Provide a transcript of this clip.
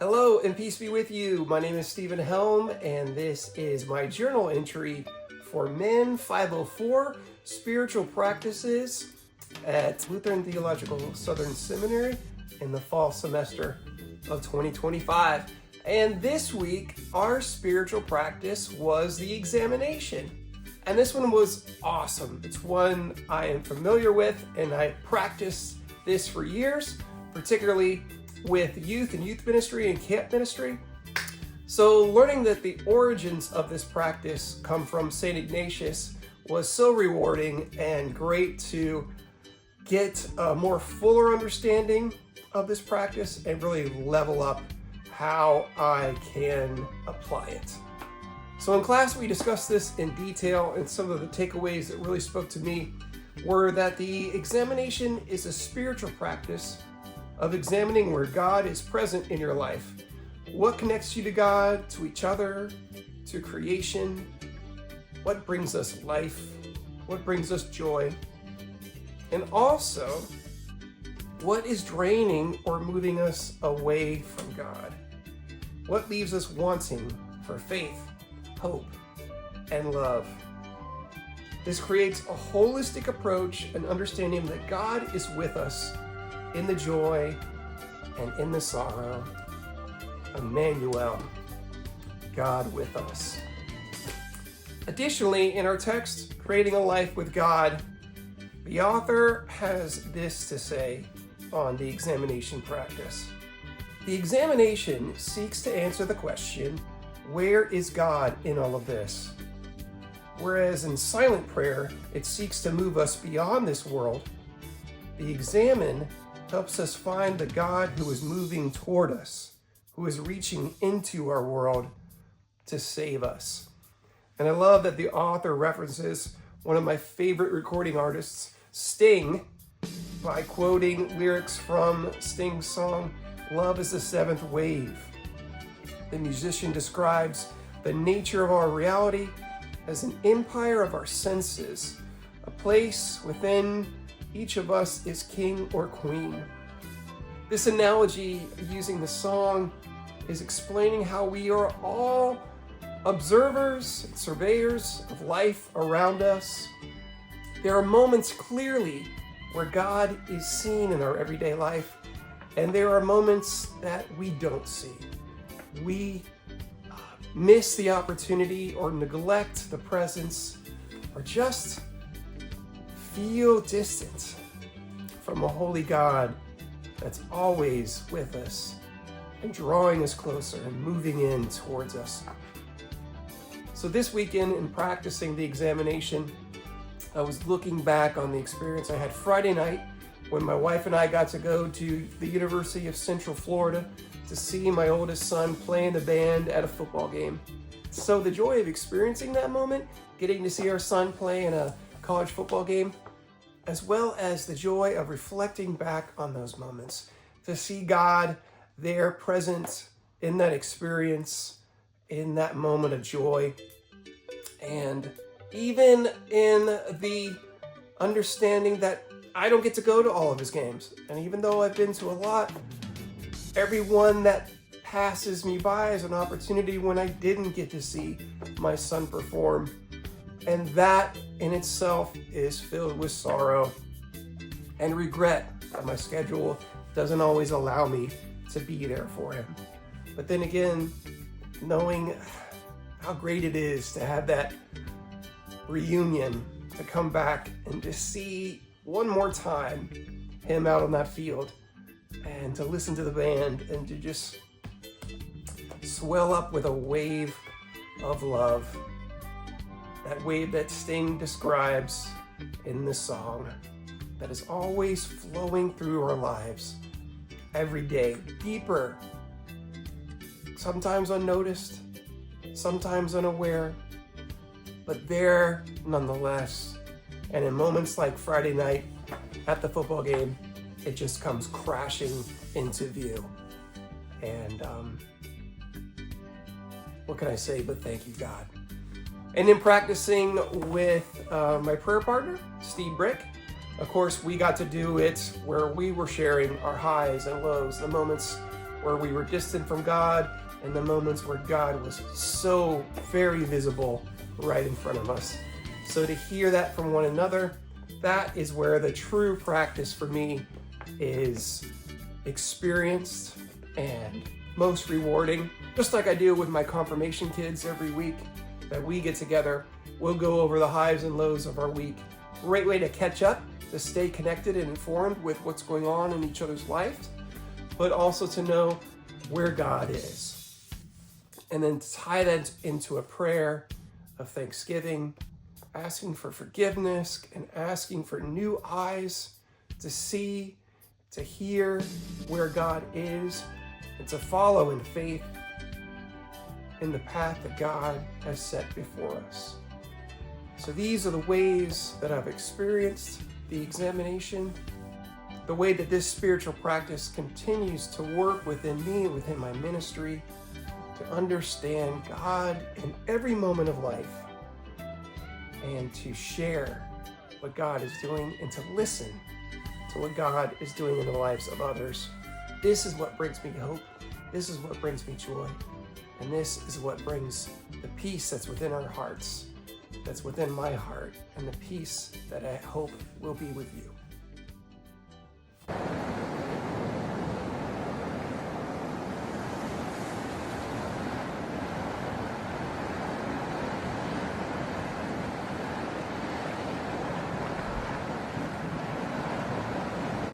Hello and peace be with you. My name is Stephen Helm and this is my journal entry for Men 504 Spiritual Practices at Lutheran Theological Southern Seminary in the fall semester of 2025. And this week, our spiritual practice was the examination. And this one was awesome. It's one I am familiar with and I practiced this for years, particularly with youth and youth ministry and camp ministry. So learning that the origins of this practice come from St. Ignatius was so rewarding and great to get a more fuller understanding of this practice and really level up how I can apply it. So in class, we discussed this in detail, and some of the takeaways that really spoke to me were that the examination is a spiritual practice of examining where God is present in your life. What connects you to God, to each other, to creation? What brings us life? What brings us joy? And also, what is draining or moving us away from God? What leaves us wanting for faith, hope, and love? This creates a holistic approach and understanding that God is with us in the joy and in the sorrow. Emmanuel, God with us. Additionally, in our text, Creating a Life with God, the author has this to say on the examination practice. The examination seeks to answer the question, where is God in all of this? Whereas in silent prayer, it seeks to move us beyond this world, the Examen helps us find the God who is moving toward us, who is reaching into our world to save us. And I love that the author references one of my favorite recording artists, Sting, by quoting lyrics from Sting's song, "Love is the Seventh Wave." The musician describes the nature of our reality as an empire of our senses, a place within each of us is king or queen. This analogy using the song is explaining how we are all observers and surveyors of life around us. There are moments clearly where God is seen in our everyday life, and there are moments that we don't see. We miss the opportunity or neglect the presence or just feel distant from a holy God that's always with us and drawing us closer and moving in towards us. So this weekend in practicing the examination, I was looking back on the experience I had Friday night when my wife and I got to go to the University of Central Florida to see my oldest son play in the band at a football game. So the joy of experiencing that moment, getting to see our son play in a college football game, as well as the joy of reflecting back on those moments, to see God there present in that experience, in that moment of joy, and even in the understanding that I don't get to go to all of his games. And even though I've been to a lot, every one that passes me by is an opportunity when I didn't get to see my son perform. And that in itself is filled with sorrow and regret that my schedule doesn't always allow me to be there for him. But then again, knowing how great it is to have that reunion, to come back and to see one more time him out on that field and to listen to the band and to just swell up with a wave of love. That wave that Sting describes in the song that is always flowing through our lives every day, deeper, sometimes unnoticed, sometimes unaware, but there nonetheless. And in moments like Friday night at the football game, it just comes crashing into view. And what can I say but thank you, God? And in practicing with my prayer partner, Steve Brick, of course, we got to do it where we were sharing our highs and lows, the moments where we were distant from God and the moments where God was so very visible right in front of us. So to hear that from one another, that is where the true practice for me is experienced and most rewarding. Just like I do with my confirmation kids every week that we get together, we'll go over the highs and lows of our week. Great way to catch up, to stay connected and informed with what's going on in each other's lives, but also to know where God is. And then tie that into a prayer of thanksgiving, asking for forgiveness and asking for new eyes to see, to hear where God is, and to follow in faith in the path that God has set before us. So these are the ways that I've experienced the examination, the way that this spiritual practice continues to work within me, within my ministry, to understand God in every moment of life, and to share what God is doing and to listen to what God is doing in the lives of others. This is what brings me hope. This is what brings me joy. And this is what brings the peace that's within our hearts, that's within my heart, and the peace that I hope will be with you.